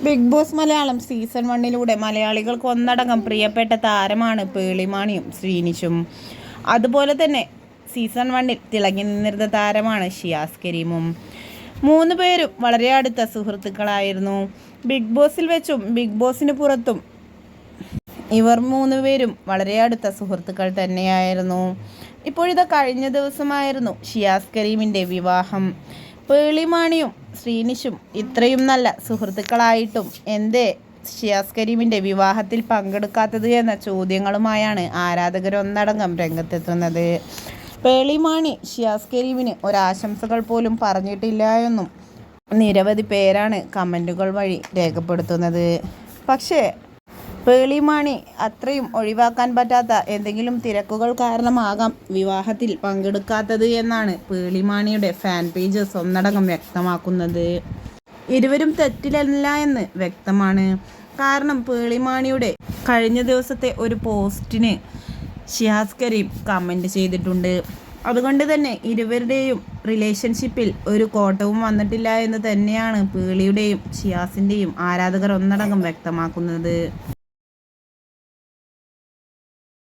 Big boss Malayalam season 1 മലയാളികൾക്ക് ഒന്നടങ്കം പ്രിയപ്പെട്ട താരമാണ് പേളിമാണിയും ശ്രീനിഷും. അതുപോലെ തന്നെ സീസൺ 1 തിളങ്ങി നിന്നിരുന്ന താരമാണ് ഷിയാസ് കരീമും. 3 പേരും വളരെ അടുത്ത സുഹൃത്തുക്കളായിരുന്നു. ബിഗ് ബോസിൽ വെച്ചും ബിഗ് ബോസിന് പുറത്തും ഇവർ 3 പേരും വളരെ അടുത്ത സുഹൃത്തുക്കൾ തന്നെയായിരുന്നു. ഇപ്പോഴിത് കഴിഞ്ഞ ദിവസമായിരുന്നു ഷിയാസ് കരീമിൻ്റെ വിവാഹം. പേളിമാണിയും ശ്രീനിഷും ഇത്രയും നല്ല സുഹൃത്തുക്കളായിട്ടും എന്തേ ഷിയാസ് കരീമിൻ്റെ വിവാഹത്തിൽ പങ്കെടുക്കാത്തത് എന്ന ചോദ്യങ്ങളുമായാണ് ആരാധകരൊന്നടങ്കം രംഗത്തെത്തുന്നത്. പേളിമാണി ഷിയാസ് കരീമിന് ഒരാശംസകൾ പോലും പറഞ്ഞിട്ടില്ല എന്നും നിരവധി പേരാണ് കമൻറ്റുകൾ വഴി രേഖപ്പെടുത്തുന്നത്. പക്ഷേ പേളിമാണി അത്രയും ഒഴിവാക്കാൻ പറ്റാത്ത എന്തെങ്കിലും തിരക്കുകൾ കാരണമാകാം വിവാഹത്തിൽ പങ്കെടുക്കാത്തത് എന്നാണ് പേളിമാണിയുടെ ഫാൻ പേജസ് ഒന്നടങ്കം വ്യക്തമാക്കുന്നത്. ഇരുവരും തെറ്റിലല്ല എന്ന് വ്യക്തമാണ്. കാരണം പേളിമാണിയുടെ കഴിഞ്ഞ ദിവസത്തെ ഒരു പോസ്റ്റിന് ഷിയാസ് കരീം കമൻറ്റ് ചെയ്തിട്ടുണ്ട്. അതുകൊണ്ട് തന്നെ ഇരുവരുടെയും റിലേഷൻഷിപ്പിൽ ഒരു കോട്ടവും വന്നിട്ടില്ല എന്ന് തന്നെയാണ് പേളിയുടെയും ഷിയാസിൻ്റെയും ആരാധകർ ഒന്നടങ്കം വ്യക്തമാക്കുന്നത്.